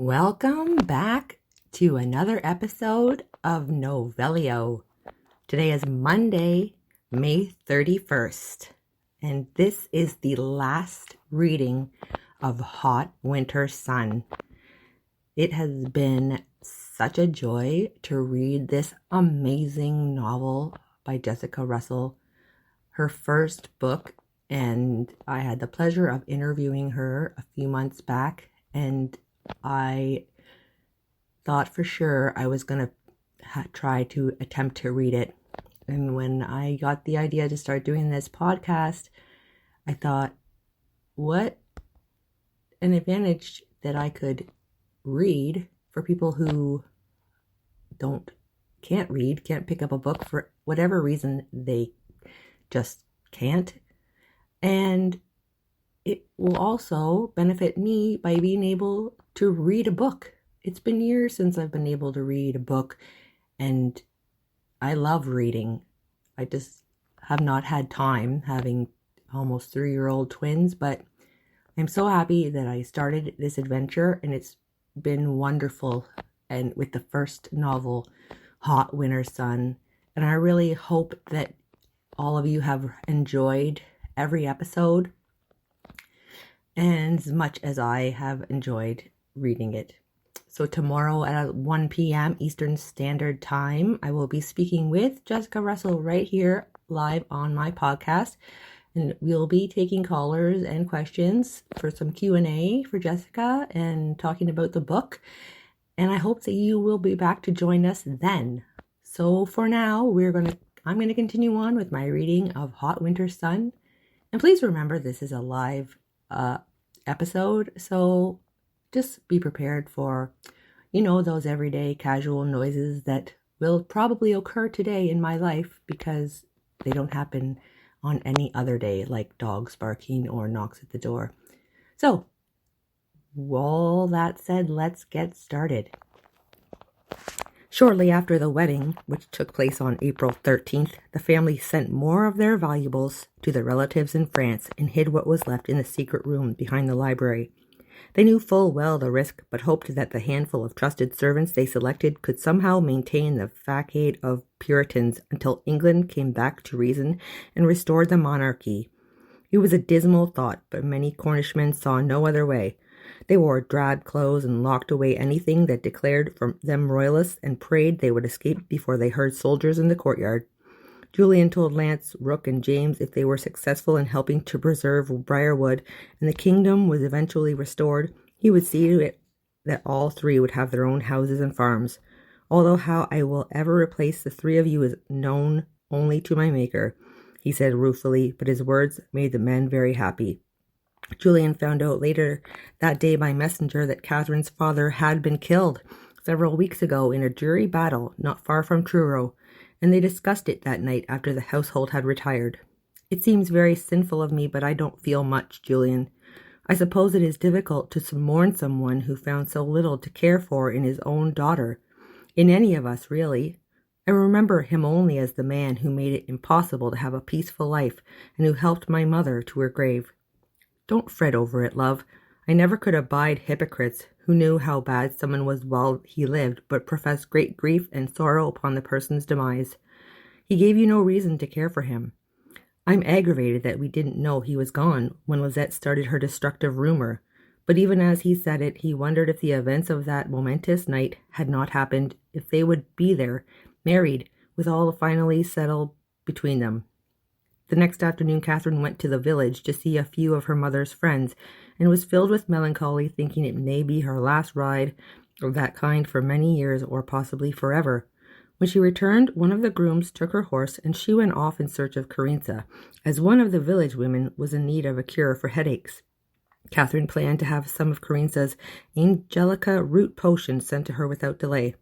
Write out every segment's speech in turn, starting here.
Welcome back to another episode of Novelio. Today is Monday, May 31st, and this is the last reading of Hot Winter Sun. It has been such a joy to read this amazing novel by Jessica Russell, her first book, and I had the pleasure of interviewing her a few months back, and I thought for sure I was going to try to attempt to read it. And when I got the idea to start doing this podcast, I thought, what an advantage that I could read for people who can't read, can't pick up a book for whatever reason they just can't. And it will also benefit me by being able to read a book. It's been years since I've been able to read a book, and I love reading. I just have not had time, having almost 3-year-old twins, but I'm so happy that I started this adventure, and it's been wonderful. And with the first novel, Hot Winter Sun, and I really hope that all of you have enjoyed every episode and as much as I have enjoyed reading it. So tomorrow at 1 p.m. Eastern Standard Time, I will be speaking with Jessica Russell right here live on my podcast. And we'll be taking callers and questions for some Q&A for Jessica and talking about the book. And I hope that you will be back to join us then. So for now, I'm going to continue on with my reading of Hot Winter Sun. And please remember, this is a live episode, so just be prepared for, those everyday casual noises that will probably occur today in my life because they don't happen on any other day, like dogs barking or knocks at the door. So, all that said, let's get started. Shortly after the wedding, which took place on April 13th, the family sent more of their valuables to their relatives in France and hid what was left in the secret room behind the library. They knew full well the risk, but hoped that the handful of trusted servants they selected could somehow maintain the facade of Puritans until England came back to reason and restored the monarchy. It was a dismal thought, but many Cornishmen saw no other way. They wore drab clothes and locked away anything that declared from them royalists and prayed they would escape before they heard soldiers in the courtyard. Julian told Lance, Rook, and James if they were successful in helping to preserve Briarwood and the kingdom was eventually restored, he would see to it that all three would have their own houses and farms. Although how I will ever replace the three of you is known only to my Maker, he said ruefully, but his words made the men very happy. Julian found out later that day by messenger that Catherine's father had been killed several weeks ago in a dreary battle not far from Truro, and they discussed it that night after the household had retired. It seems very sinful of me, but I don't feel much, Julian. I suppose it is difficult to mourn someone who found so little to care for in his own daughter. In any of us, really. I remember him only as the man who made it impossible to have a peaceful life and who helped my mother to her grave. Don't fret over it, love. I never could abide hypocrites who knew how bad someone was while he lived, but professed great grief and sorrow upon the person's demise. He gave you no reason to care for him. I'm aggravated that we didn't know he was gone when Lizette started her destructive rumor, but even as he said it, he wondered if the events of that momentous night had not happened, if they would be there, married, with all finally settled between them. The next afternoon, Catherine went to the village to see a few of her mother's friends, and was filled with melancholy, thinking it may be her last ride of that kind for many years, or possibly forever. When she returned, one of the grooms took her horse, and she went off in search of Carinza, as one of the village women was in need of a cure for headaches. Catherine planned to have some of Carinza's Angelica root potion sent to her without delay.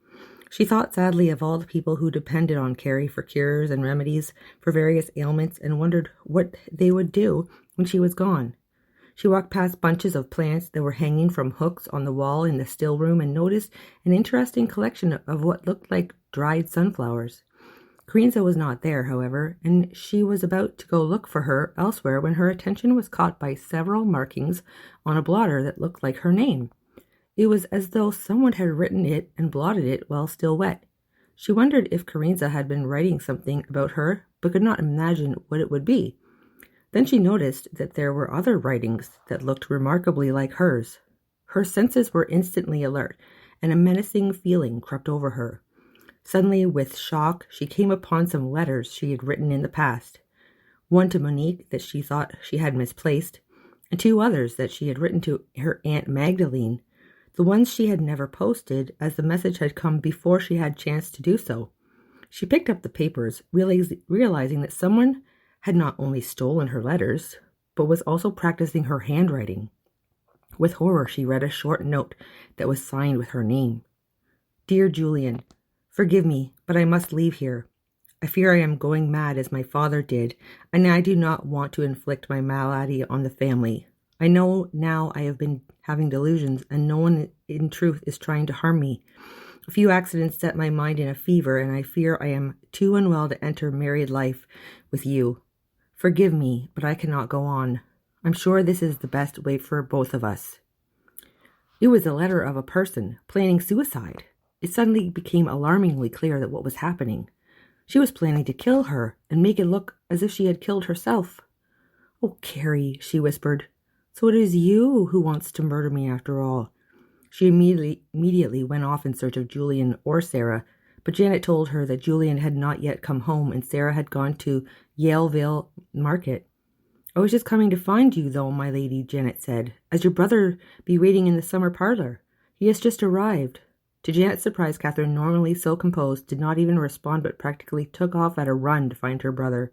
She thought sadly of all the people who depended on Carrie for cures and remedies for various ailments and wondered what they would do when she was gone. She walked past bunches of plants that were hanging from hooks on the wall in the still room and noticed an interesting collection of what looked like dried sunflowers. Carinza was not there, however, and she was about to go look for her elsewhere when her attention was caught by several markings on a blotter that looked like her name. It was as though someone had written it and blotted it while still wet. She wondered if Carinza had been writing something about her, but could not imagine what it would be. Then she noticed that there were other writings that looked remarkably like hers. Her senses were instantly alert, and a menacing feeling crept over her. Suddenly, with shock, she came upon some letters she had written in the past. One to Monique that she thought she had misplaced, and two others that she had written to her Aunt Magdalene. The ones she had never posted, as the message had come before she had chance to do so. She picked up the papers, realizing that someone had not only stolen her letters, but was also practicing her handwriting. With horror, she read a short note that was signed with her name. Dear Julian, forgive me, but I must leave here. I fear I am going mad as my father did, and I do not want to inflict my malady on the family. I know now I have been having delusions, and no one in truth is trying to harm me. A few accidents set my mind in a fever, and I fear I am too unwell to enter married life with you. Forgive me, but I cannot go on. I'm sure this is the best way for both of us. It was a letter of a person planning suicide. It suddenly became alarmingly clear that what was happening. She was planning to kill her and make it look as if she had killed herself. Oh, Carrie, she whispered. So it is you who wants to murder me after all. She immediately went off in search of Julian or Sarah, but Janet told her that Julian had not yet come home and Sarah had gone to Yaleville Market. I was just coming to find you, though, my lady, Janet said, as your brother be waiting in the summer parlor. He has just arrived. To Janet's surprise, Catherine, normally so composed, did not even respond but practically took off at a run to find her brother.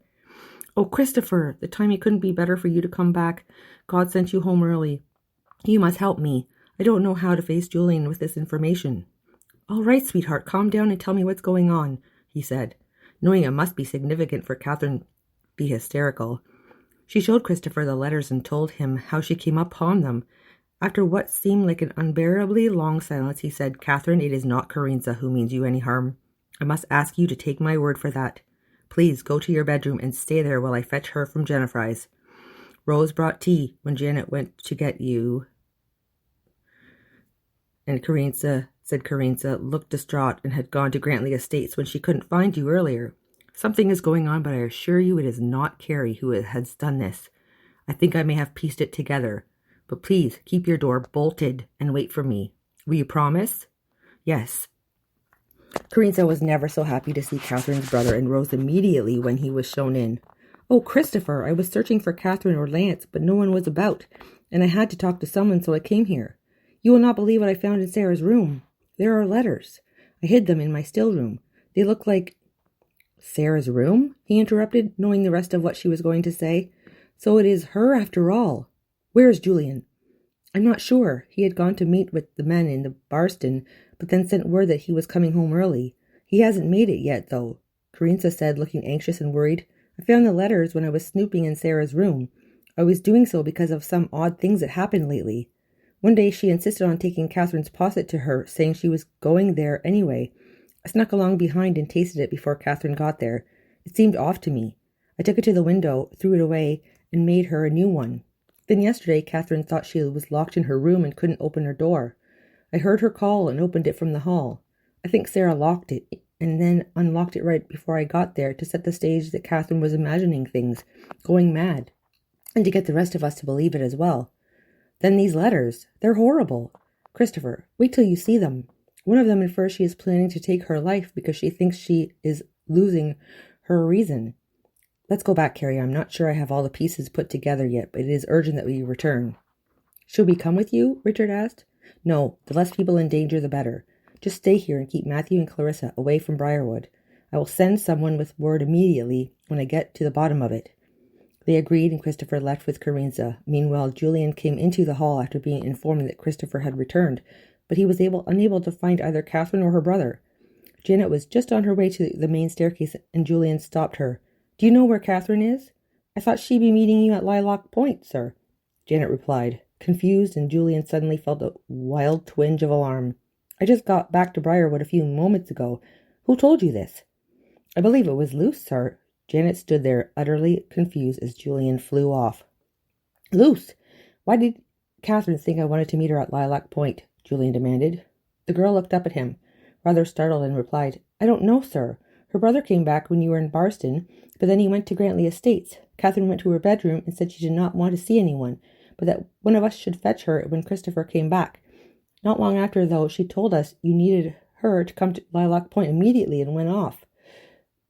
Oh, Christopher, the timing couldn't be better for you to come back. God sent you home early. You must help me. I don't know how to face Julian with this information. All right, sweetheart, calm down and tell me what's going on, he said, knowing it must be significant for Catherine to be hysterical. She showed Christopher the letters and told him how she came upon them. After what seemed like an unbearably long silence, he said, Catherine, it is not Carinza who means you any harm. I must ask you to take my word for that. Please go to your bedroom and stay there while I fetch her from Jennifer's. Rose brought tea when Janet went to get you. And Carinza looked distraught and had gone to Grantley Estates when she couldn't find you earlier. Something is going on, but I assure you it is not Carrie who has done this. I think I may have pieced it together. But please keep your door bolted and wait for me. Will you promise? Yes. Carinza was never so happy to see Catherine's brother and rose immediately when he was shown in. Oh, Christopher, I was searching for Catherine or Lance, but no one was about, and I had to talk to someone, so I came here. You will not believe what I found in Sarah's room. There are letters. I hid them in my still room. They look like... Sarah's room? He interrupted, knowing the rest of what she was going to say. So it is her after all. Where is Julian? I'm not sure. He had gone to meet with the men in the Barston, but then sent word that he was coming home early. He hasn't made it yet, though, Carinza said, looking anxious and worried. I found the letters when I was snooping in Sarah's room. I was doing so because of some odd things that happened lately. One day she insisted on taking Catherine's posset to her, saying she was going there anyway. I snuck along behind and tasted it before Catherine got there. It seemed off to me. I took it to the window, threw it away, and made her a new one. Then yesterday Catherine thought she was locked in her room and couldn't open her door. I heard her call and opened it from the hall. I think Sarah locked it and then unlocked it right before I got there to set the stage that Catherine was imagining things, going mad, and to get the rest of us to believe it as well. Then these letters, they're horrible. Christopher, wait till you see them. One of them infers she is planning to take her life because she thinks she is losing her reason. Let's go back, Carrie. I'm not sure I have all the pieces put together yet, but it is urgent that we return. Should we come with you? Richard asked. No, the less people in danger, the better. Just stay here and keep Matthew and Clarissa away from Briarwood. I will send someone with word immediately when I get to the bottom of it. They agreed, and Christopher left with Carinza. Meanwhile, Julian came into the hall after being informed that Christopher had returned, but he was unable to find either Catherine or her brother. Janet was just on her way to the main staircase, and Julian stopped her. Do you know where Catherine is? I thought she'd be meeting you at Lilac Point, sir. Janet replied, confused, and Julian suddenly felt a wild twinge of alarm. I just got back to Briarwood a few moments ago. Who told you this? I believe it was Luce, sir. Janet stood there, utterly confused as Julian flew off. Luce! Why did Catherine think I wanted to meet her at Lilac Point? Julian demanded. The girl looked up at him, rather startled, and replied, I don't know, sir. Her brother came back when you were in Barston, but then he went to Grantley Estates. Catherine went to her bedroom and said she did not want to see anyone, but that one of us should fetch her when Christopher came back. Not long after, though, she told us you needed her to come to Lilac Point immediately and went off.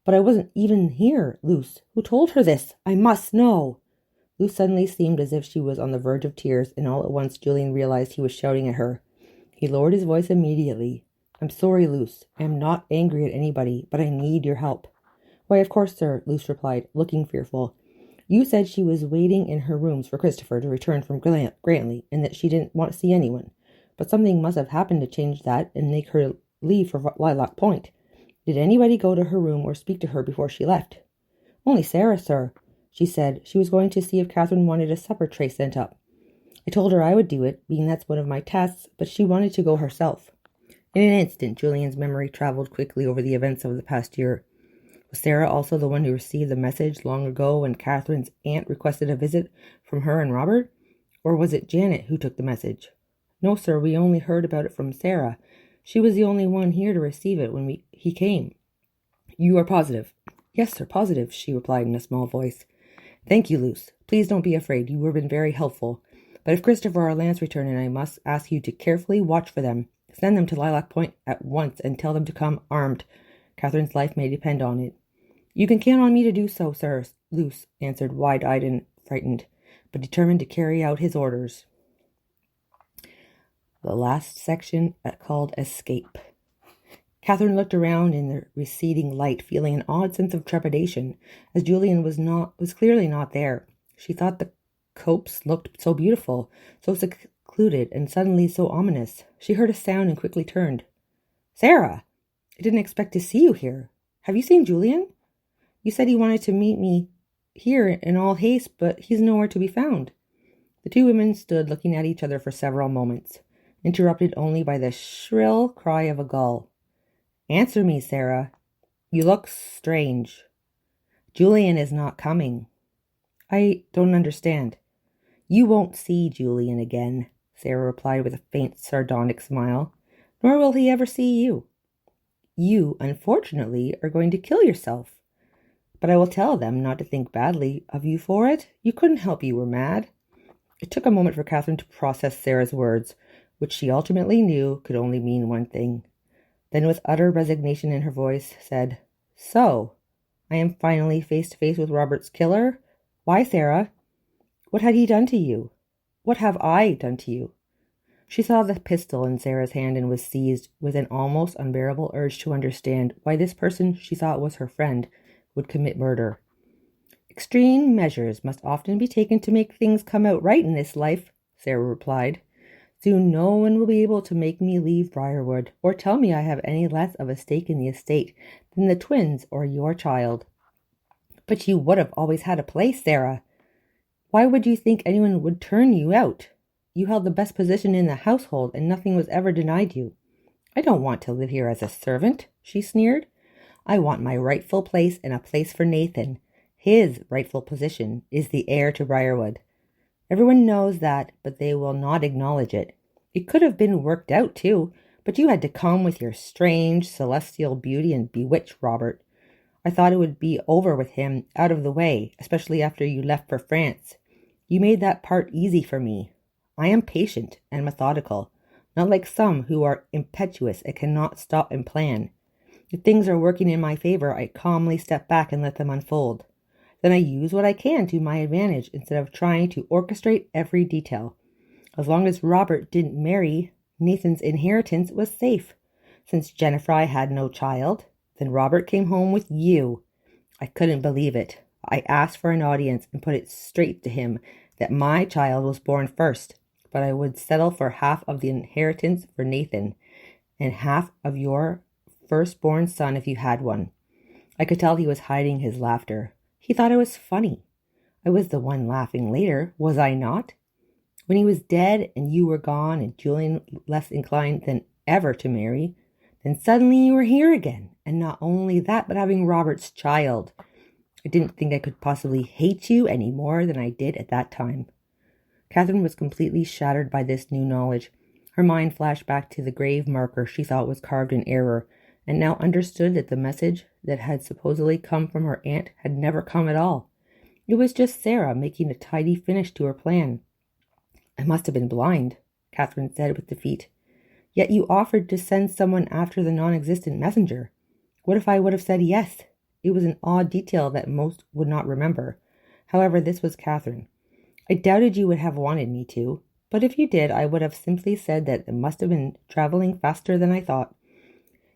But I wasn't even here, Luce. Who told her this? I must know. Luce suddenly seemed as if she was on the verge of tears, and all at once Julian realized he was shouting at her. He lowered his voice immediately. I'm sorry, Luce. I am not angry at anybody, but I need your help. Why, of course, sir, Luce replied, looking fearful. You said she was waiting in her rooms for Christopher to return from Grantley, and that she didn't want to see anyone. But something must have happened to change that and make her leave for Lilac Point. Did anybody go to her room or speak to her before she left? Only Sarah, sir. She said she was going to see if Catherine wanted a supper tray sent up. I told her I would do it, being that's one of my tasks, but she wanted to go herself. In an instant, Julian's memory traveled quickly over the events of the past year. Was Sarah also the one who received the message long ago when Catherine's aunt requested a visit from her and Robert? Or was it Janet who took the message? No, sir, we only heard about it from Sarah. She was the only one here to receive it when he came. You are positive? Yes, sir, positive, she replied in a small voice. Thank you, Luce. Please don't be afraid. You have been very helpful. But if Christopher or Lance return, and I must ask you to carefully watch for them, send them to Lilac Point at once and tell them to come armed. Catherine's life may depend on it. You can count on me to do so, sir, Luce answered, wide-eyed and frightened, but determined to carry out his orders. The last section called Escape. Catherine looked around in the receding light, feeling an odd sense of trepidation, as Julian was clearly not there. She thought the copse looked so beautiful, so secluded, and suddenly so ominous. She heard a sound and quickly turned. Sarah! I didn't expect to see you here. Have you seen Julian? You said he wanted to meet me here in all haste, but he's nowhere to be found. The two women stood looking at each other for several moments, interrupted only by the shrill cry of a gull. Answer me, Sarah. You look strange. Julian is not coming. I don't understand. You won't see Julian again, Sarah replied with a faint sardonic smile, nor will he ever see you. You, unfortunately, are going to kill yourself. But I will tell them not to think badly of you for it. You couldn't help you were mad. It took a moment for Catherine to process Sarah's words, which she ultimately knew could only mean one thing. Then, with utter resignation in her voice, said, So, I am finally face to face with Robert's killer? Why, Sarah? What had he done to you? What have I done to you? She saw the pistol in Sarah's hand and was seized with an almost unbearable urge to understand why this person she thought was her friend would commit murder. Extreme measures must often be taken to make things come out right in this life, Sarah replied. Soon no one will be able to make me leave Briarwood, or tell me I have any less of a stake in the estate than the twins or your child. But you would have always had a place, Sarah. Why would you think anyone would turn you out? You held the best position in the household, and nothing was ever denied you. I don't want to live here as a servant, she sneered. I want my rightful place and a place for Nathan. His rightful position is the heir to Briarwood. Everyone knows that, but they will not acknowledge it. It could have been worked out, too, but you had to come with your strange, celestial beauty and bewitch Robert. I thought it would be over with him, out of the way, especially after you left for France. You made that part easy for me. I am patient and methodical, not like some who are impetuous and cannot stop and plan. If things are working in my favor, I calmly step back and let them unfold. Then I use what I can to my advantage instead of trying to orchestrate every detail. As long as Robert didn't marry, Nathan's inheritance was safe. Since Jennifer had no child, then Robert came home with you. I couldn't believe it. I asked for an audience and put it straight to him that my child was born first, but I would settle for half of the inheritance for Nathan and half of your firstborn son if you had one. I could tell he was hiding his laughter. He thought it was funny. I was the one laughing later, was I not? When he was dead and you were gone and Julian less inclined than ever to marry, then suddenly you were here again, and not only that, but having Robert's child. I didn't think I could possibly hate you any more than I did at that time. Catherine was completely shattered by this new knowledge. Her mind flashed back to the grave marker she thought was carved in error, and now understood that the message that had supposedly come from her aunt had never come at all. It was just Sarah making a tidy finish to her plan. "I must have been blind," Catherine said with defeat. "Yet you offered to send someone after the non-existent messenger. What if I would have said yes?" It was an odd detail that most would not remember. However, this was Catherine. "I doubted you would have wanted me to, but if you did, I would have simply said that it must have been traveling faster than I thought.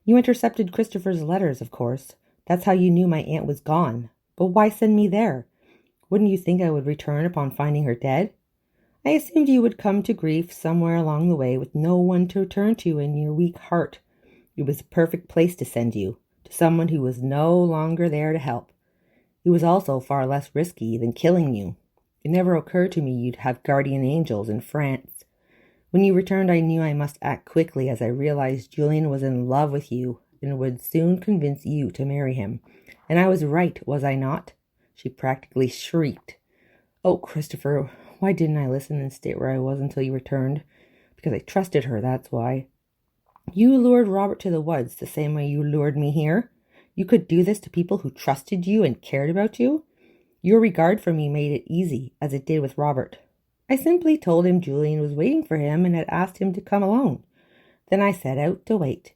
You intercepted Christopher's letters, of course. That's how you knew my aunt was gone. But why send me there? Wouldn't you think I would return upon finding her dead? I assumed you would come to grief somewhere along the way with no one to turn to in your weak heart. It was the perfect place to send you, to someone who was no longer there to help. It was also far less risky than killing you. It never occurred to me you'd have guardian angels in France. When you returned, I knew I must act quickly, as I realized Julian was in love with you and would soon convince you to marry him. And I was right, was I not?" She practically shrieked. "Oh, Christopher, why didn't I listen and stay where I was until you returned? Because I trusted her, that's why. You lured Robert to the woods the same way you lured me here. You could do this to people who trusted you and cared about you. Your regard for me made it easy, as it did with Robert. I simply told him Julian was waiting for him and had asked him to come alone. Then I set out to wait."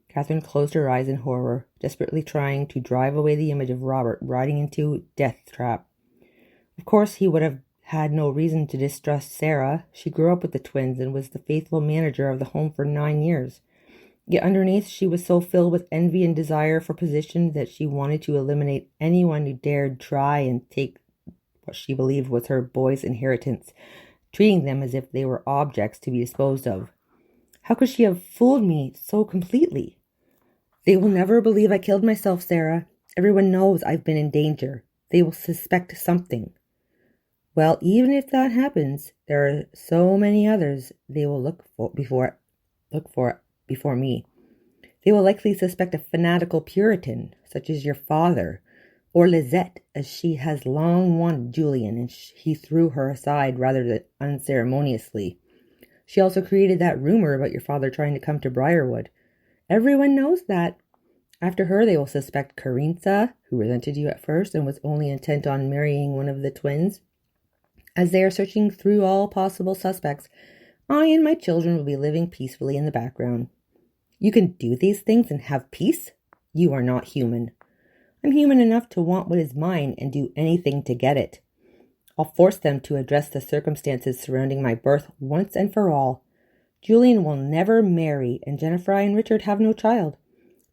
Catherine closed her eyes in horror, desperately trying to drive away the image of Robert riding into a death trap. Of course, he would have had no reason to distrust Sarah. She grew up with the twins and was the faithful manager of the home for 9 years. Yet underneath, she was so filled with envy and desire for position that she wanted to eliminate anyone who dared try and take what she believed was her boy's inheritance, treating them as if they were objects to be disposed of. How could she have fooled me so completely? "They will never believe I killed myself, Sarah. Everyone knows I've been in danger. They will suspect something." "Well, even if that happens, there are so many others they will look for before me. They will likely suspect a fanatical Puritan, such as your father, or Lizette, as she has long wanted Julian, and he threw her aside rather than unceremoniously. She also created that rumor about your father trying to come to Briarwood. Everyone knows that. After her, they will suspect Carintha, who resented you at first and was only intent on marrying one of the twins. As they are searching through all possible suspects, I and my children will be living peacefully in the background. You can do these things and have peace? You are not human. I'm human enough to want what is mine and do anything to get it. I'll force them to address the circumstances surrounding my birth once and for all. Julian will never marry, and Jennifer and Richard have no child.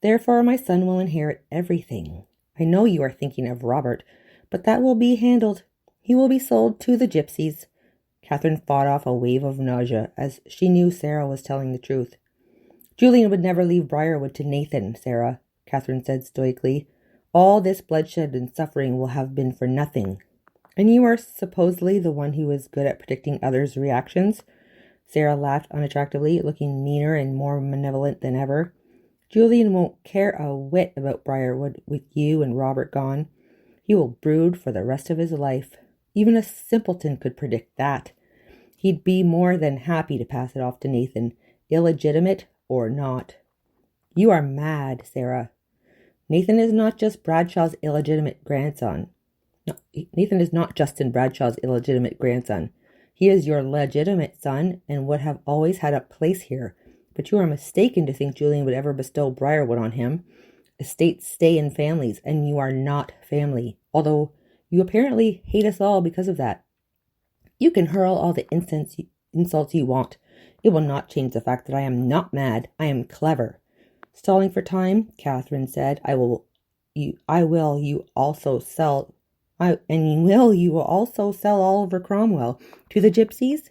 Therefore, my son will inherit everything. I know you are thinking of Robert, but that will be handled. He will be sold to the gypsies." Catherine fought off a wave of nausea, as she knew Sarah was telling the truth. "Julian would never leave Briarwood to Nathan, Sarah," Catherine said stoically. "All this bloodshed and suffering will have been for nothing. And you are supposedly the one who is good at predicting others' reactions." Sarah laughed unattractively, looking meaner and more malevolent than ever. "Julian won't care a whit about Briarwood with you and Robert gone. He will brood for the rest of his life. Even a simpleton could predict that. He'd be more than happy to pass it off to Nathan, illegitimate or not." "You are mad, Sarah. Nathan is not just Bradshaw's illegitimate grandson. No, Nathan is not Justin Bradshaw's illegitimate grandson. He is your legitimate son and would have always had a place here. But you are mistaken to think Julian would ever bestow Briarwood on him. Estates stay in families, and you are not family, although you apparently hate us all because of that. You can hurl all the insults you want. It will not change the fact that I am not mad. I am clever." Stalling for time, Catherine said, Will you also sell Oliver Cromwell to the gypsies?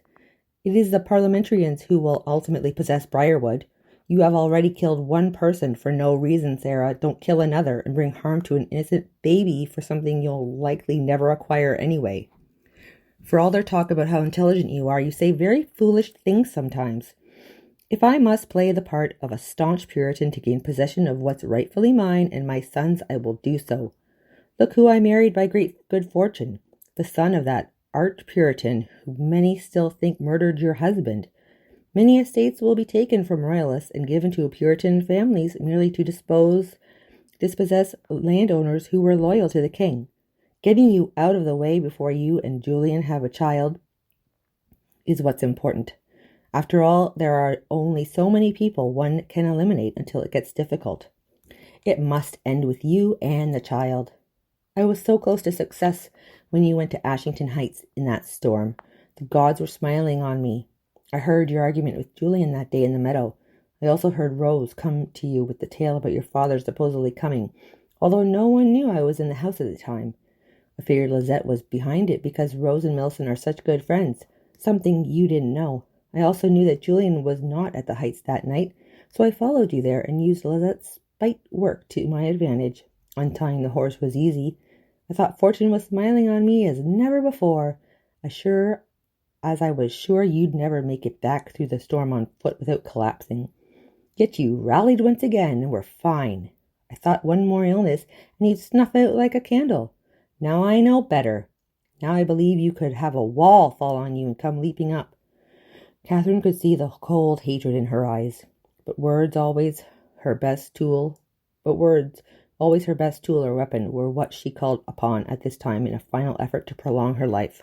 It is the parliamentarians who will ultimately possess Briarwood. You have already killed one person for no reason, Sarah. Don't kill another and bring harm to an innocent baby for something you'll likely never acquire anyway. For all their talk about how intelligent you are, you say very foolish things sometimes. If I must play the part of a staunch Puritan to gain possession of what's rightfully mine and my son's, I will do so. Look who I married by great good fortune, the son of that arch Puritan who many still think murdered your husband. Many estates will be taken from royalists and given to Puritan families merely to dispossess landowners who were loyal to the king. Getting you out of the way before you and Julian have a child is what's important. After all, there are only so many people one can eliminate until it gets difficult. It must end with you and the child. I was so close to success when you went to Ashington Heights in that storm. The gods were smiling on me. I heard your argument with Julian that day in the meadow. I also heard Rose come to you with the tale about your father supposedly coming, although no one knew I was in the house at the time. I figured Lizette was behind it because Rose and Millicent are such good friends, something you didn't know. I also knew that Julian was not at the Heights that night, so I followed you there and used Lizette's spite work to my advantage. Untying the horse was easy. I thought fortune was smiling on me as never before, as I was sure you'd never make it back through the storm on foot without collapsing. Yet you rallied once again and were fine. I thought one more illness and you'd snuff out like a candle. Now I know better. Now I believe you could have a wall fall on you and come leaping up. Catherine could see the cold hatred in her eyes, but words always her best tool or weapon were what she called upon at this time in a final effort to prolong her life.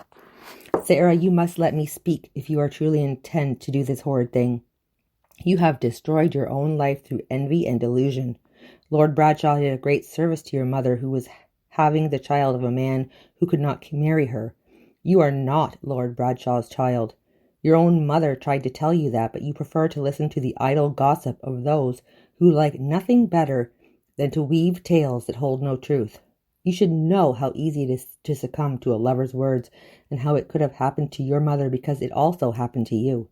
Sarah, you must let me speak if you are truly intend to do this horrid thing. You have destroyed your own life through envy and delusion. Lord Bradshaw did a great service to your mother, who was having the child of a man who could not marry her. You are not Lord Bradshaw's child. Your own mother tried to tell you that, but you prefer to listen to the idle gossip of those who like nothing better than to weave tales that hold no truth. You should know how easy it is to succumb to a lover's words, and how it could have happened to your mother because it also happened to you.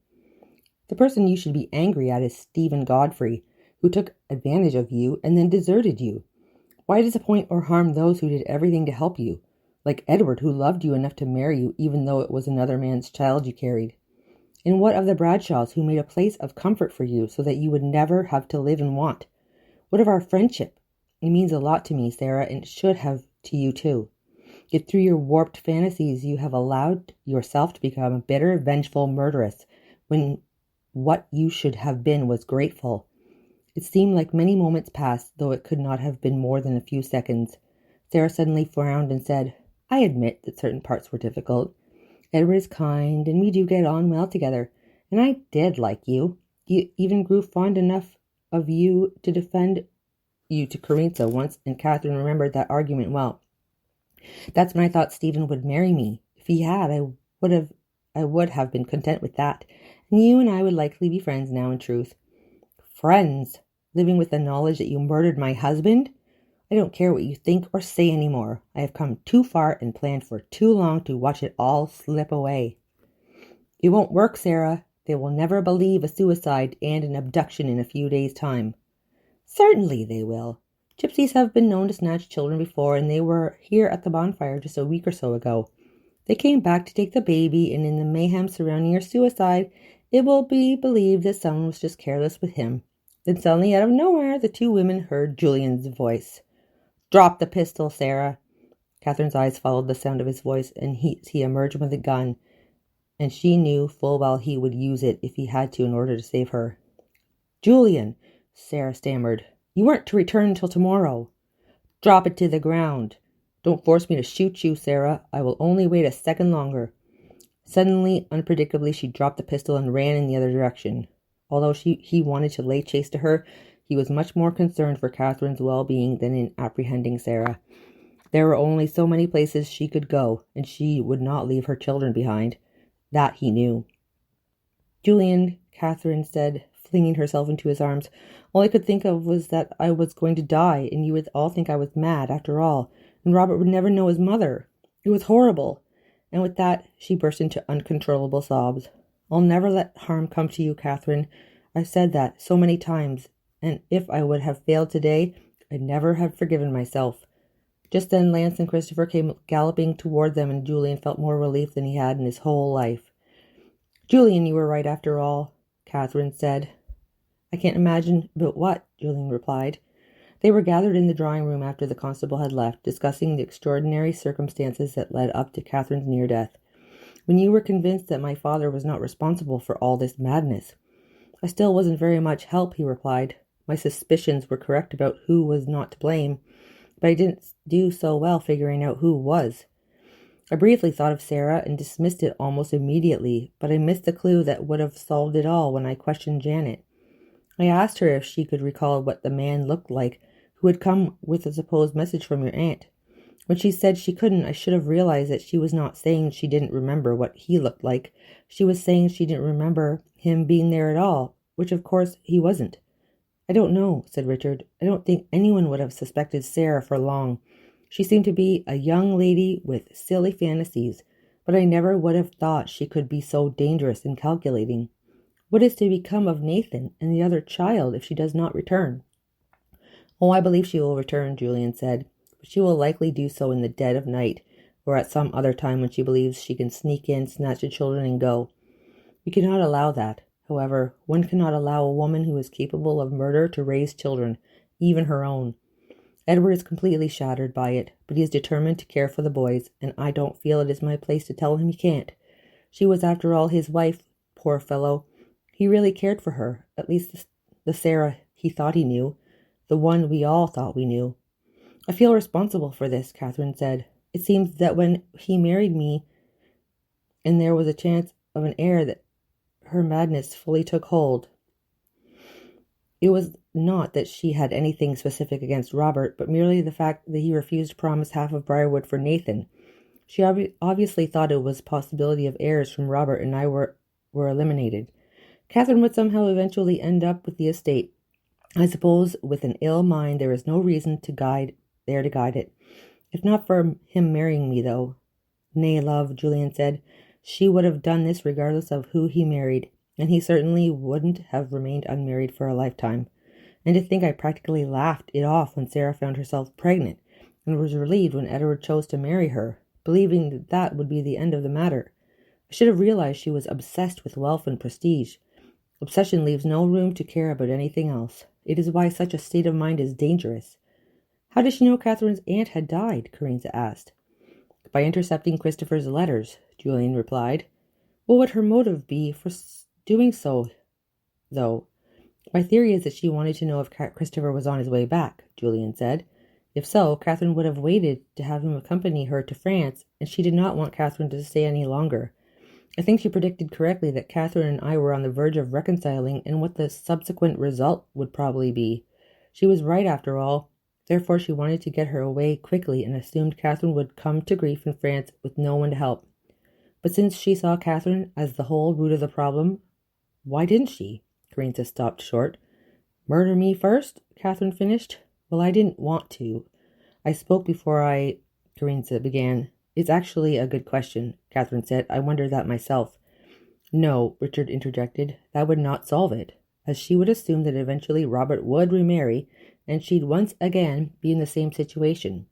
The person you should be angry at is Stephen Godfrey, who took advantage of you and then deserted you. Why disappoint or harm those who did everything to help you, like Edward, who loved you enough to marry you even though it was another man's child you carried? And what of the Bradshaws, who made a place of comfort for you so that you would never have to live in want? What of our friendship? It means a lot to me, Sarah, and it should have to you too. Yet through your warped fantasies you have allowed yourself to become a bitter, vengeful murderess, when what you should have been was grateful. It seemed like many moments passed, though it could not have been more than a few seconds. Sarah suddenly frowned and said, I admit that certain parts were difficult. Edward is kind, and we do get on well together, and I did like you. You even grew fond enough of you to defend you to Carinthia once, and Catherine remembered that argument well. That's when I thought Stephen would marry me. If he had, I would have been content with that, and you and I would likely be friends now in truth. Friends? Living with the knowledge that you murdered my husband? I don't care what you think or say anymore. I have come too far and planned for too long to watch it all slip away. It won't work, Sarah. They will never believe a suicide and an abduction in a few days' time. Certainly they will. Gypsies have been known to snatch children before, and they were here at the bonfire just a week or so ago. They came back to take the baby, and in the mayhem surrounding your suicide, it will be believed that someone was just careless with him. Then suddenly, out of nowhere, the two women heard Julian's voice. Drop the pistol, Sarah. Catherine's eyes followed the sound of his voice, and he emerged with a gun, and she knew full well he would use it if he had to in order to save her. Julian, Sarah stammered. You weren't to return until tomorrow. Drop it to the ground. Don't force me to shoot you, Sarah. I will only wait a second longer. Suddenly, unpredictably, she dropped the pistol and ran in the other direction. Although he wanted to lay chase to her, he was much more concerned for Catherine's well-being than in apprehending Sarah. There were only so many places she could go, and she would not leave her children behind. That he knew. Julian, Catherine said, flinging herself into his arms, all I could think of was that I was going to die, and you would all think I was mad after all, and Robert would never know his mother. It was horrible. And with that, she burst into uncontrollable sobs. I'll never let harm come to you, Catherine. I've said that so many times, and if I would have failed today, I'd never have forgiven myself. Just then Lance and Christopher came galloping toward them, and Julian felt more relief than he had in his whole life. Julian, you were right after all, Catherine said. I can't imagine about what, Julian replied. They were gathered in the drawing room after the constable had left, discussing the extraordinary circumstances that led up to Catherine's near death. When you were convinced that my father was not responsible for all this madness, I still wasn't very much help, he replied. My suspicions were correct about who was not to blame, but I didn't do so well figuring out who was. I briefly thought of Sarah and dismissed it almost immediately, but I missed the clue that would have solved it all when I questioned Janet. I asked her if she could recall what the man looked like who had come with the supposed message from your aunt. When she said she couldn't, I should have realized that she was not saying she didn't remember what he looked like. She was saying she didn't remember him being there at all, which of course he wasn't. I don't know, said Richard. I don't think anyone would have suspected Sarah for long. She seemed to be a young lady with silly fantasies, but I never would have thought she could be so dangerous and calculating. What is to become of Nathan and the other child if she does not return? Oh, I believe she will return, Julian said, but she will likely do so in the dead of night, or at some other time when she believes she can sneak in, snatch the children, and go. We cannot allow that. However, one cannot allow a woman who is capable of murder to raise children, even her own. Edward is completely shattered by it, but he is determined to care for the boys, and I don't feel it is my place to tell him he can't. She was, after all, his wife, poor fellow. He really cared for her, at least the Sarah he thought he knew, the one we all thought we knew. I feel responsible for this, Catherine said. It seems that when he married me, and there was a chance of an heir, that her madness fully took hold. It was not that she had anything specific against Robert, but merely the fact that he refused to promise half of Briarwood for Nathan. She obviously thought it was a possibility of heirs from Robert and I were eliminated. Catherine would somehow eventually end up with the estate. I suppose with an ill mind there is no reason to guide it. If not for him marrying me, though. Nay, love, Julian said, she would have done this regardless of who he married, and he certainly wouldn't have remained unmarried for a lifetime. And to think I practically laughed it off when Sarah found herself pregnant, and was relieved when Edward chose to marry her, believing that would be the end of the matter. I should have realized she was obsessed with wealth and prestige. Obsession leaves no room to care about anything else. It is why such a state of mind is dangerous. How did she know Catherine's aunt had died? Carina asked. By intercepting Christopher's letters, Julian replied. What would her motive be for doing so, though? My theory is that she wanted to know if Christopher was on his way back, Julian said. If so, Catherine would have waited to have him accompany her to France, and she did not want Catherine to stay any longer. I think she predicted correctly that Catherine and I were on the verge of reconciling and what the subsequent result would probably be. She was right after all. Therefore, she wanted to get her away quickly and assumed Catherine would come to grief in France with no one to help. But since she saw Catherine as the whole root of the problem, why didn't she? Carina stopped short. Murder me first? Catherine finished. Well, I didn't want to. I spoke before Carina began. It's actually a good question, Catherine said. I wonder that myself. No, Richard interjected. That would not solve it, as she would assume that eventually Robert would remarry, and she'd once again be in the same situation.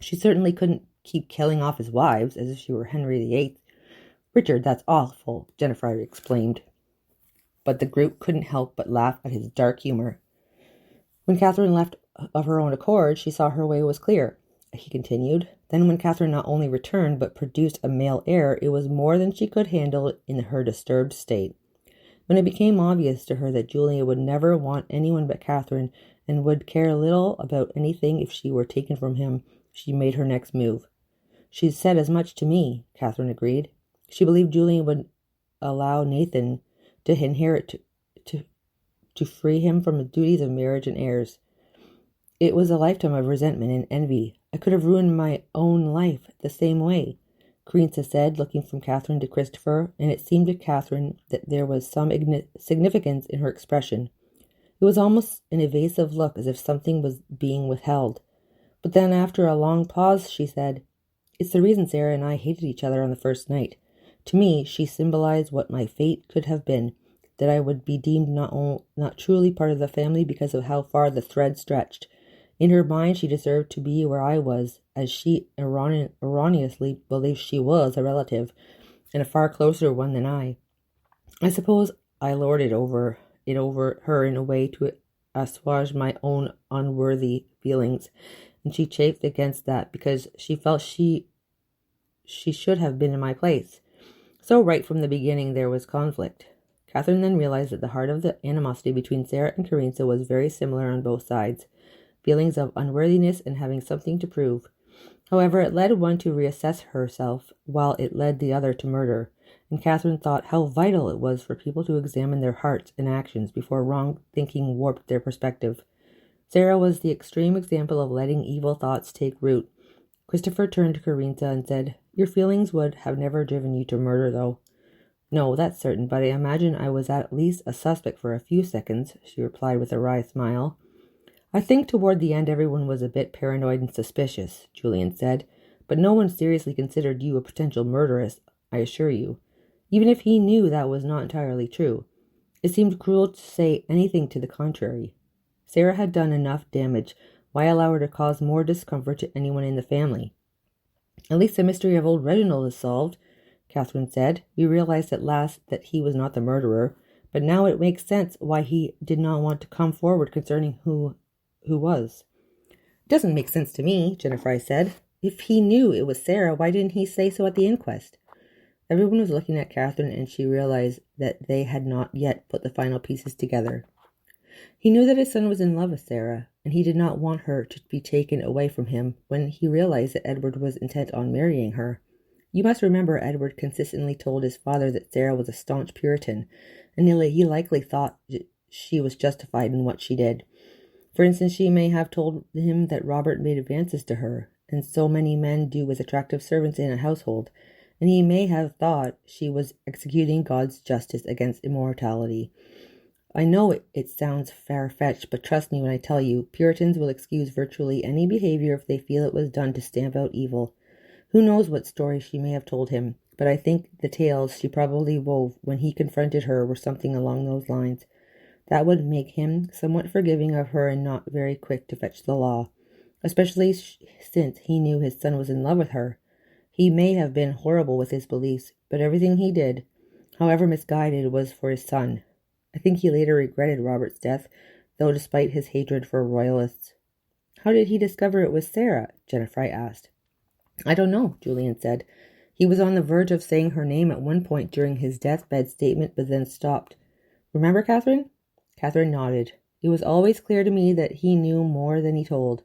She certainly couldn't keep killing off his wives as if she were Henry VIII. Richard, that's awful, Jennifer exclaimed. But the group couldn't help but laugh at his dark humor. When Catherine left of her own accord, she saw her way was clear, he continued. Then when Catherine not only returned but produced a male heir, it was more than she could handle in her disturbed state. When it became obvious to her that Julia would never want anyone but Catherine and would care little about anything if she were taken from him, she made her next move. She said as much to me, Catherine agreed. She believed Julia would allow Nathan to inherit to free him from the duties of marriage and heirs. It was a lifetime of resentment and envy. I could have ruined my own life the same way, Carina said, looking from Catherine to Christopher, and it seemed to Catherine that there was some significance in her expression. It was almost an evasive look, as if something was being withheld. But then, after a long pause, she said, It's the reason Sarah and I hated each other on the first night. To me, she symbolized what my fate could have been, that I would be deemed not truly part of the family because of how far the thread stretched. In her mind, she deserved to be where I was, as she erroneously believed she was a relative, and a far closer one than I. I suppose I lorded over her in a way to assuage my own unworthy feelings, and she chafed against that because she felt she should have been in my place. So right from the beginning there was conflict. Catherine then realized that the heart of the animosity between Sarah and Carinza was very similar on both sides, feelings of unworthiness and having something to prove. However, it led one to reassess herself, while it led the other to murder, and Catherine thought how vital it was for people to examine their hearts and actions before wrong thinking warped their perspective. Sarah was the extreme example of letting evil thoughts take root. Christopher turned to Carinza and said, "Your feelings would have never driven you to murder, though." "No, that's certain, but I imagine I was at least a suspect for a few seconds," she replied with a wry smile. "I think toward the end everyone was a bit paranoid and suspicious," Julian said, "but no one seriously considered you a potential murderess, I assure you. Even if he knew that was not entirely true. It seemed cruel to say anything to the contrary. Sarah had done enough damage. Why allow her to cause more discomfort to anyone in the family?" "At least the mystery of old Reginald is solved," Catherine said. "We realized at last that he was not the murderer, but now it makes sense why he did not want to come forward concerning who was." "It doesn't make sense to me," Jennifer said. "If he knew it was Sarah, why didn't he say so at the inquest?" Everyone was looking at Catherine, and she realized that they had not yet put the final pieces together. He knew that his son was in love with Sarah, and he did not want her to be taken away from him when he realized that Edward was intent on marrying her. You must remember Edward consistently told his father that Sarah was a staunch Puritan, and he likely thought she was justified in what she did. For instance, she may have told him that Robert made advances to her, and so many men do with attractive servants in a household, and he may have thought she was executing God's justice against immorality. I know it sounds far-fetched, but trust me when I tell you, Puritans will excuse virtually any behavior if they feel it was done to stamp out evil. Who knows what story she may have told him, but I think the tales she probably wove when he confronted her were something along those lines. That would make him somewhat forgiving of her and not very quick to fetch the law, especially since he knew his son was in love with her. He may have been horrible with his beliefs, but everything he did, however misguided, was for his son. I think he later regretted Robert's death, though despite his hatred for royalists. "How did he discover it was Sarah?" Jennifer asked. "I don't know," Julian said. "He was on the verge of saying her name at one point during his deathbed statement, but then stopped. Remember, Catherine?" Catherine nodded. "It was always clear to me that he knew more than he told.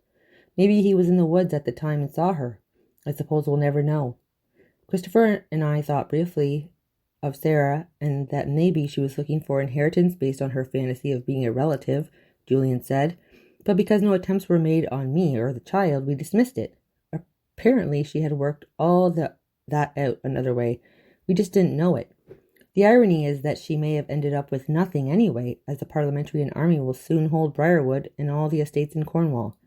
Maybe he was in the woods at the time and saw her. I suppose we'll never know." Christopher and I thought briefly of Sarah, and that maybe she was looking for inheritance based on her fantasy of being a relative, Julian said, but because no attempts were made on me or the child, we dismissed it. Apparently she had worked all that out another way. We just didn't know it. The irony is that she may have ended up with nothing anyway, as the Parliamentarian army will soon hold Briarwood and all the estates in Cornwall.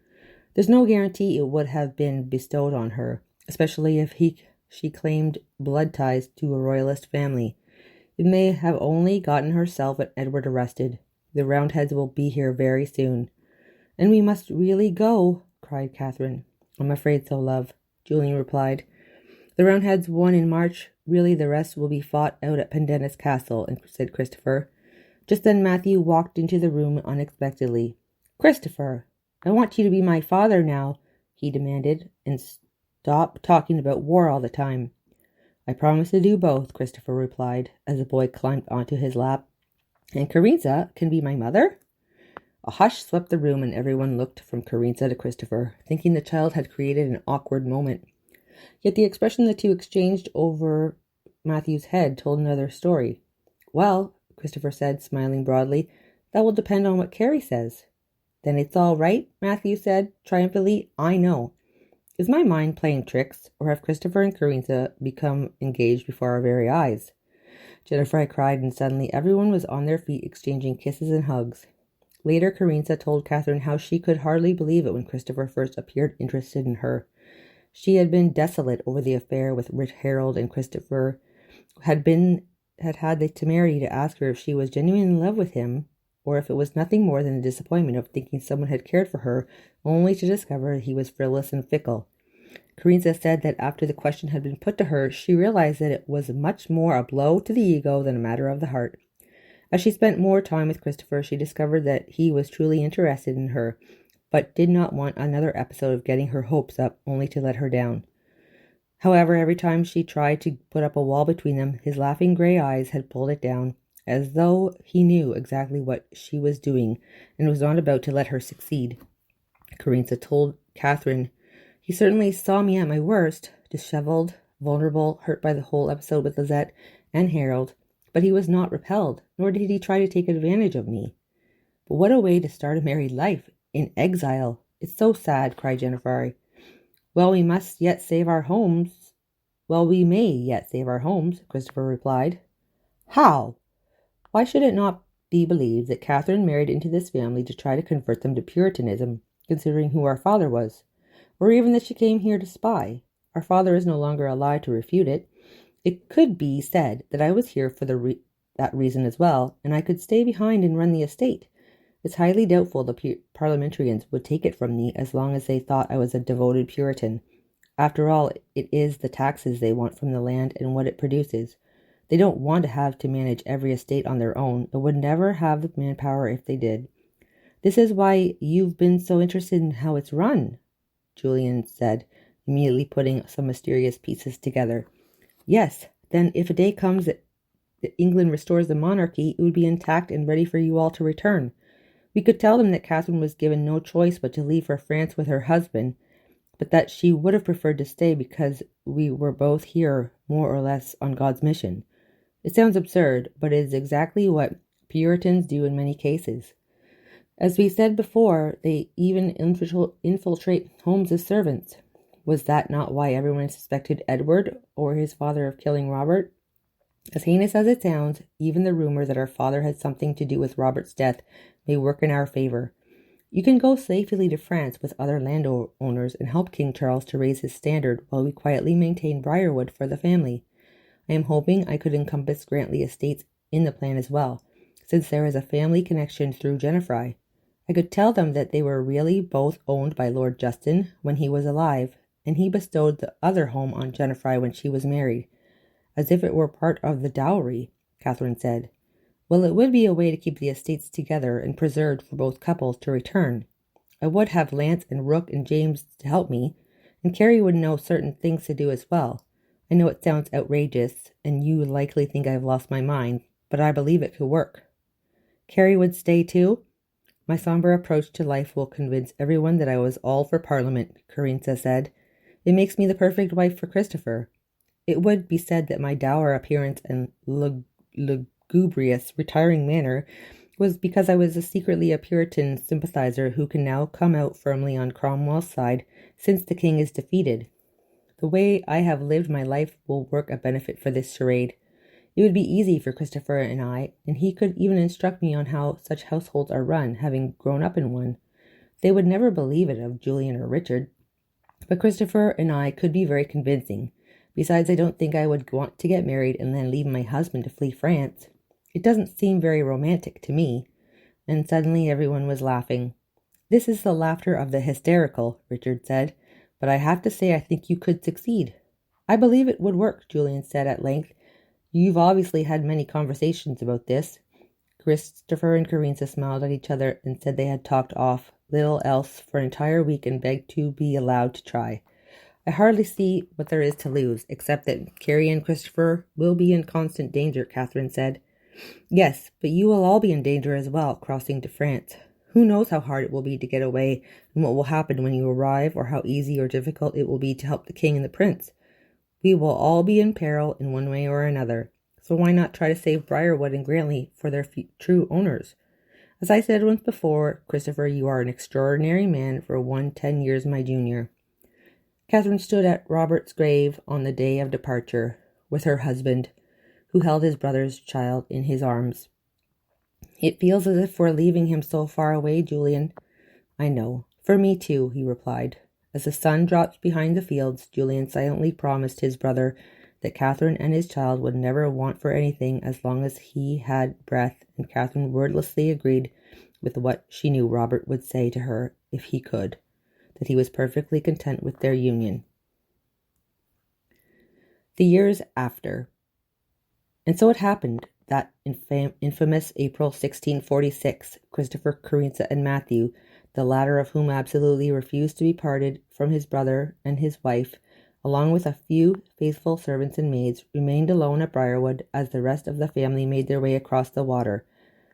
There's no guarantee it would have been bestowed on her, especially if she claimed blood ties to a royalist family. It may have only gotten herself and Edward arrested. The Roundheads will be here very soon. "And we must really go," cried Catherine. "I'm afraid so, love," Julian replied. "The Roundheads won in March. Really, the rest will be fought out at Pendennis Castle," said Christopher. Just then Matthew walked into the room unexpectedly. "Christopher, I want you to be my father now," he demanded, "and stop talking about war all the time." "I promise to do both," Christopher replied, as the boy climbed onto his lap. "And Carinza can be my mother?" A hush swept the room, and everyone looked from Carinza to Christopher, thinking the child had created an awkward moment. Yet the expression the two exchanged over Matthew's head told another story. "Well," Christopher said, smiling broadly, "that will depend on what Carrie says." "Then it's all right," Matthew said triumphantly. "I know." Is my mind playing tricks, or have Christopher and Carinza become engaged before our very eyes? Jennifer cried, and suddenly everyone was on their feet exchanging kisses and hugs. Later, Carinza told Catherine how she could hardly believe it when Christopher first appeared interested in her. She had been desolate over the affair with Harold, and Christopher had had the temerity to ask her if she was genuinely in love with him, or if it was nothing more than the disappointment of thinking someone had cared for her, only to discover he was frivolous and fickle. Carinza said that after the question had been put to her, she realized that it was much more a blow to the ego than a matter of the heart. As she spent more time with Christopher, she discovered that he was truly interested in her, but did not want another episode of getting her hopes up only to let her down. However, every time she tried to put up a wall between them, his laughing gray eyes had pulled it down. as though he knew exactly what she was doing and was not about to let her succeed. Carinza told Catherine, "He certainly saw me at my worst, disheveled, vulnerable, hurt by the whole episode with Lizette and Harold, but he was not repelled, nor did he try to take advantage of me." "But what a way to start a married life, in exile! It's so sad," cried Jennifer. "Well, we may yet save our homes," Christopher replied. "How? Why should it not be believed that Catherine married into this family to try to convert them to Puritanism, considering who our father was? Or even that she came here to spy? Our father is no longer alive to refute it. It could be said that I was here for that reason as well, and I could stay behind and run the estate. It's highly doubtful the parliamentarians would take it from me as long as they thought I was a devoted Puritan. After all, it is the taxes they want from the land and what it produces. They don't want to have to manage every estate on their own, and would never have the manpower if they did. This is why you've been so interested in how it's run," Julian said, immediately putting some mysterious pieces together. "Yes, then if a day comes that England restores the monarchy, it would be intact and ready for you all to return. We could tell them that Catherine was given no choice but to leave for France with her husband, but that she would have preferred to stay because we were both here more or less on God's mission. It sounds absurd, but it is exactly what Puritans do in many cases. As we said before, they even infiltrate homes as servants. Was that not why everyone suspected Edward or his father of killing Robert? As heinous as it sounds, even the rumor that our father had something to do with Robert's death may work in our favor. You can go safely to France with other landowners and help King Charles to raise his standard while we quietly maintain Briarwood for the family. I am hoping I could encompass Grantley estates in the plan as well, since there is a family connection through Jennifer. I could tell them that they were really both owned by Lord Justin when he was alive, and he bestowed the other home on Jennifer when she was married, as if it were part of the dowry," Catherine said. "Well, it would be a way to keep the estates together and preserved for both couples to return. I would have Lance and Rook and James to help me, and Carrie would know certain things to do as well. I know it sounds outrageous, and you likely think I've lost my mind, but I believe it could work." "Carrie would stay too?" "My somber approach to life will convince everyone that I was all for Parliament," Carinza said. "It makes me the perfect wife for Christopher. It would be said that my dour appearance and lugubrious, retiring manner was because I was secretly a Puritan sympathizer who can now come out firmly on Cromwell's side since the king is defeated. The way I have lived my life will work a benefit for this charade. It would be easy for Christopher and I, and he could even instruct me on how such households are run, having grown up in one. They would never believe it of Julian or Richard, but Christopher and I could be very convincing. Besides, I don't think I would want to get married and then leave my husband to flee France. It doesn't seem very romantic to me." And suddenly everyone was laughing. "This is the laughter of the hysterical," Richard said, "but I have to say I think you could succeed." "I believe it would work," Julian said at length. "You've obviously had many conversations about this." Christopher and Carinza smiled at each other and said they had talked off little else for an entire week and begged to be allowed to try. "I hardly see what there is to lose, except that Carrie and Christopher will be in constant danger," Catherine said. "Yes, but you will all be in danger as well, crossing to France. Who knows how hard it will be to get away, and what will happen when you arrive, or how easy or difficult it will be to help the king and the prince. We will all be in peril in one way or another, so why not try to save Briarwood and Grantley for their true owners? As I said once before, Christopher, you are an extraordinary man for one 10 years my junior." Catherine stood at Robert's grave on the day of departure, with her husband, who held his brother's child in his arms. "It feels as if we're leaving him so far away, Julian." "I know. For me too," he replied. As the sun dropped behind the fields, Julian silently promised his brother that Catherine and his child would never want for anything as long as he had breath, and Catherine wordlessly agreed with what she knew Robert would say to her if he could, that he was perfectly content with their union. The years after. And so it happened that infamous April 1646, Christopher, Carinza, and Matthew, the latter of whom absolutely refused to be parted from his brother and his wife, along with a few faithful servants and maids, remained alone at Briarwood as the rest of the family made their way across the water.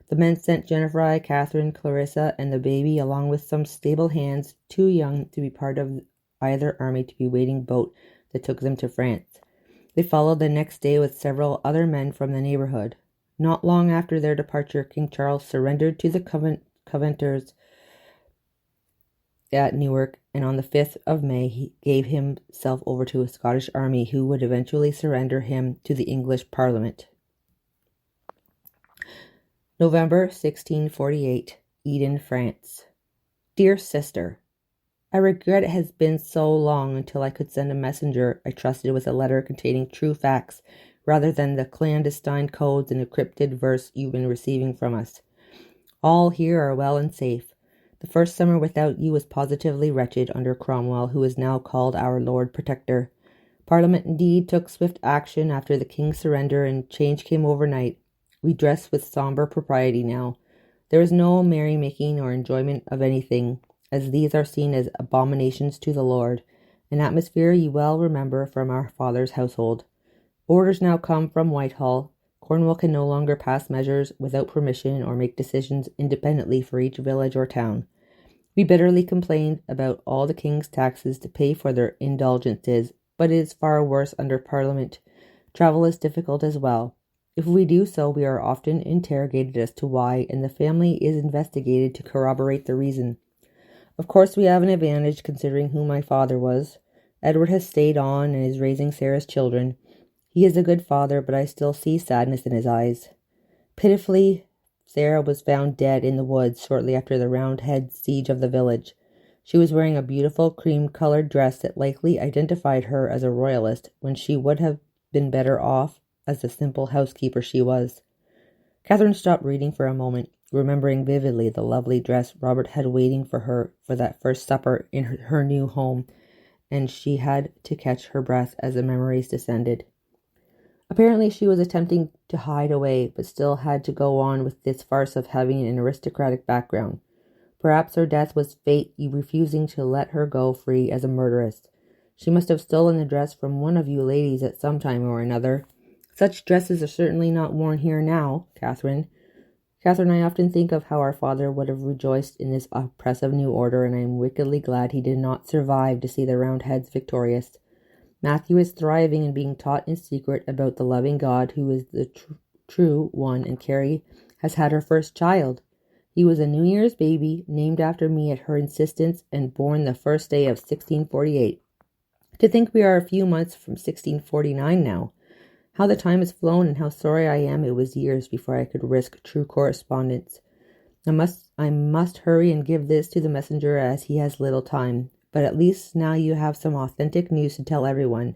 The men sent Jennifer, Catherine, Clarissa, and the baby, along with some stable hands too young to be part of either army, to the waiting boat that took them to France. They followed the next day with several other men from the neighborhood. Not long after their departure, King Charles surrendered to the Covenanters at Newark, and on the 5th of May he gave himself over to a Scottish army who would eventually surrender him to the English Parliament. November 1648, Eden, France. Dear Sister, I regret it has been so long until I could send a messenger I trusted with a letter containing true facts, rather than the clandestine codes and encrypted verse you've been receiving from us. All here are well and safe. The first summer without you was positively wretched under Cromwell, who is now called our Lord Protector. Parliament indeed took swift action after the king's surrender, and change came overnight. We dress with somber propriety now. There is no merrymaking or enjoyment of anything, as these are seen as abominations to the Lord, an atmosphere you well remember from our father's household. Orders now come from Whitehall. Cornwall can no longer pass measures without permission or make decisions independently for each village or town. We bitterly complained about all the king's taxes to pay for their indulgences, but it is far worse under Parliament. Travel is difficult as well. If we do so, we are often interrogated as to why, and the family is investigated to corroborate the reason. Of course, we have an advantage considering who my father was. Edward has stayed on and is raising Sarah's children. He is a good father, but I still see sadness in his eyes. Pitifully, Sarah was found dead in the woods shortly after the Roundhead siege of the village. She was wearing a beautiful cream-colored dress that likely identified her as a royalist, when she would have been better off as the simple housekeeper she was. Catherine stopped reading for a moment, remembering vividly the lovely dress Robert had waiting for her for that first supper in her new home, and she had to catch her breath as the memories descended. Apparently she was attempting to hide away, but still had to go on with this farce of having an aristocratic background. Perhaps her death was fate refusing to let her go free as a murderess. She must have stolen the dress from one of you ladies at some time or another. Such dresses are certainly not worn here now, Catherine. Catherine, I often think of how our father would have rejoiced in this oppressive new order, and I am wickedly glad he did not survive to see the Roundheads victorious. Matthew is thriving and being taught in secret about the loving God who is the true one, and Carrie has had her first child. He was a New Year's baby, named after me at her insistence, and born the first day of 1648. To think we are a few months from 1649 now. How the time has flown, and how sorry I am it was years before I could risk true correspondence. I must hurry and give this to the messenger, as he has little time. But at least now you have some authentic news to tell everyone.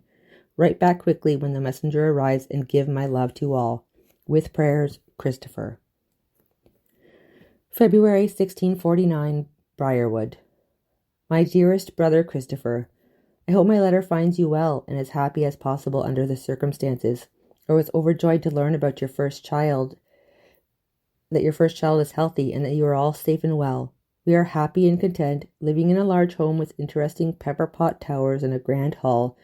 Write back quickly when the messenger arrives, and give my love to all. With prayers, Christopher. February 1649, Briarwood. My dearest brother Christopher, I hope my letter finds you well and as happy as possible under the circumstances. I was overjoyed to learn about your first child, that your first child is healthy and that you are all safe and well. We are happy and content, living in a large home with interesting pepper pot towers and a grand hall.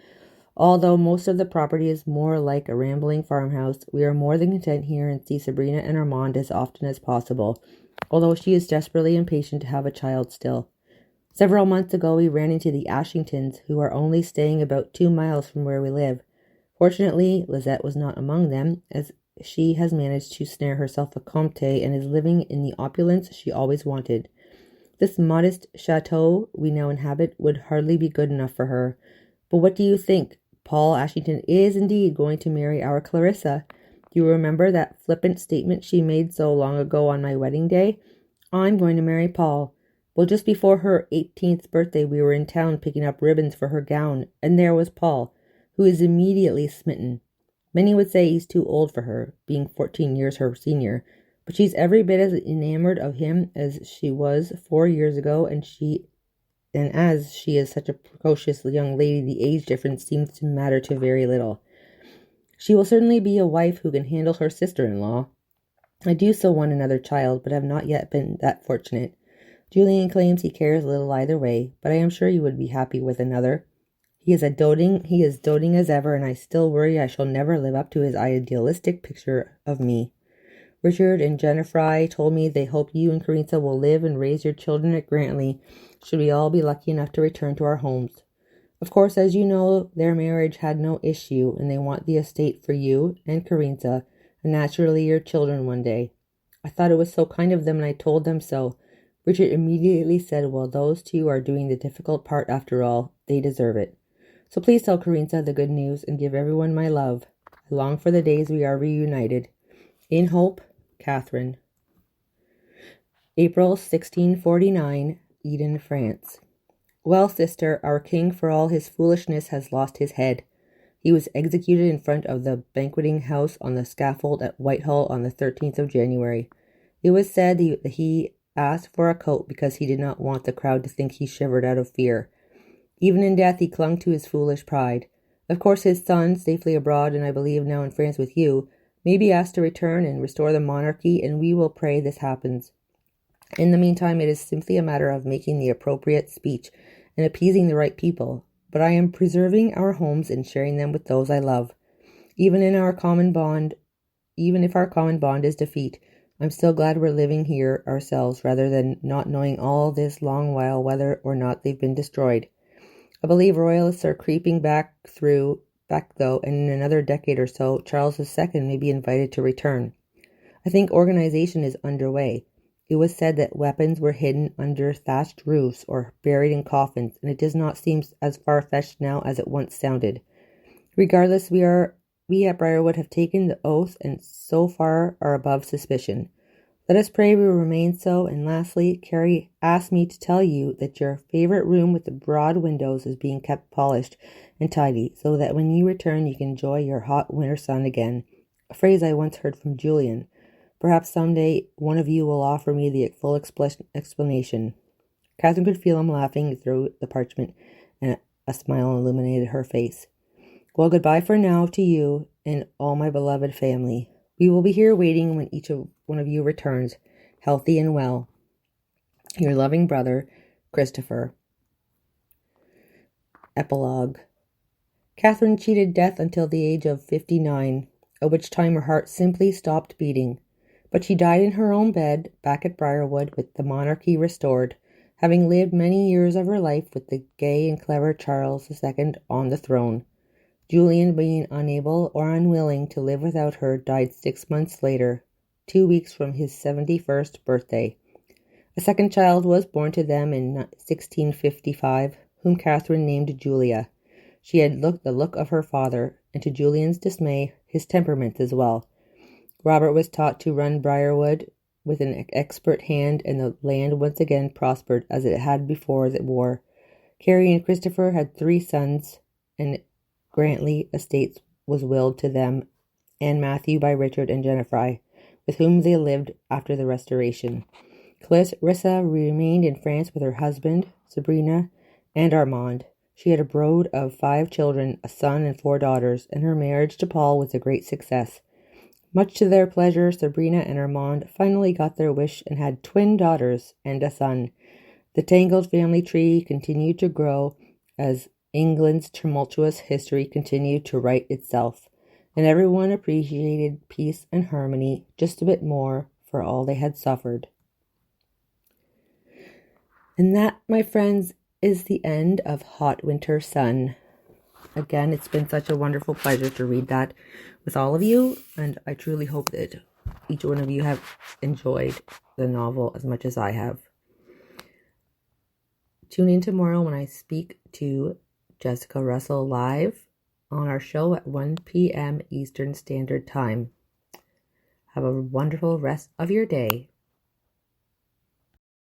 Although most of the property is more like a rambling farmhouse, we are more than content here and see Sabrina and Armand as often as possible, although she is desperately impatient to have a child still. Several months ago we ran into the Ashingtons, who are only staying about 2 miles from where we live. Fortunately, Lizette was not among them, as she has managed to snare herself a comte and is living in the opulence she always wanted. This modest chateau we now inhabit would hardly be good enough for her. But what do you think? Paul Ashington is indeed going to marry our Clarissa. Do you remember that flippant statement she made so long ago on my wedding day? I'm going to marry Paul. Well, just before her 18th birthday, we were in town picking up ribbons for her gown, and there was Paul, who is immediately smitten. Many would say he's too old for her, being 14 years her senior, but she's every bit as enamored of him as she was 4 years ago, and as she is such a precocious young lady, the age difference seems to matter to very little. She will certainly be a wife who can handle her sister-in-law. I do so want another child, but have not yet been that fortunate. Julian claims he cares little either way, but I am sure you would be happy with another. He is doting as ever, and I still worry I shall never live up to his idealistic picture of me. Richard and Jennifer told me they hope you and Carissa will live and raise your children at Grantley, should we all be lucky enough to return to our homes. Of course, as you know, their marriage had no issue, and they want the estate for you and Carissa, and naturally your children one day. I thought it was so kind of them, and I told them so. Richard immediately said, well, those two are doing the difficult part after all. They deserve it. So please tell Carissa the good news and give everyone my love. I long for the days we are reunited. In hope, Catherine. April 1649, Eden, France. Well, sister, our king for all his foolishness has lost his head. He was executed in front of the banqueting house on the scaffold at Whitehall on the 13th of January. It was said that he asked for a coat because he did not want the crowd to think he shivered out of fear. Even in death he clung to his foolish pride. Of course his son, safely abroad and I believe now in France with you, may be asked to return and restore the monarchy, and we will pray this happens. In the meantime, it is simply a matter of making the appropriate speech and appeasing the right people. But I am preserving our homes and sharing them with those I love. Even if our common bond is defeat, I'm still glad we're living here ourselves rather than not knowing all this long while whether or not they've been destroyed. I believe royalists are creeping back though, and in another decade or so, Charles II may be invited to return. I think organization is underway. It was said that weapons were hidden under thatched roofs or buried in coffins, and it does not seem as far-fetched now as it once sounded. Regardless, we at Briarwood have taken the oath and so far are above suspicion. Let us pray we will remain so, and lastly, Carrie asked me to tell you that your favorite room with the broad windows is being kept polished and tidy, so that when you return you can enjoy your hot winter sun again, a phrase I once heard from Julian. Perhaps someday one of you will offer me the full explanation. Catherine could feel him laughing through the parchment, and a smile illuminated her face. Well, goodbye for now to you and all my beloved family. We will be here waiting when one of you returns, healthy and well. Your loving brother, Christopher. Epilogue. Catherine cheated death until the age of 59, at which time her heart simply stopped beating. But she died in her own bed, back at Briarwood, with the monarchy restored, having lived many years of her life with the gay and clever Charles II on the throne. Julian, being unable or unwilling to live without her, died 6 months later, 2 weeks from his 71st birthday. A second child was born to them in 1655, whom Catherine named Julia. She had the look of her father, and to Julian's dismay, his temperament as well. Robert was taught to run Briarwood with an expert hand, and the land once again prospered as it had before the war. Carrie and Christopher had 3 sons, and Grantley estates was willed to them, and Matthew by Richard and Jennifer, with whom they lived after the Restoration. Clarissa remained in France with her husband, Sabrina, and Armand. She had a brood of 5 children, a son and 4 daughters, and her marriage to Paul was a great success. Much to their pleasure, Sabrina and Armand finally got their wish and had twin daughters and a son. The tangled family tree continued to grow as England's tumultuous history continued to write itself, and everyone appreciated peace and harmony just a bit more for all they had suffered. And that, my friends, is the end of Hot Winter Sun. Again, it's been such a wonderful pleasure to read that with all of you, and I truly hope that each one of you have enjoyed the novel as much as I have. Tune in tomorrow when I speak to Jessica Russell live on our show at 1 p.m. Eastern Standard Time. Have a wonderful rest of your day.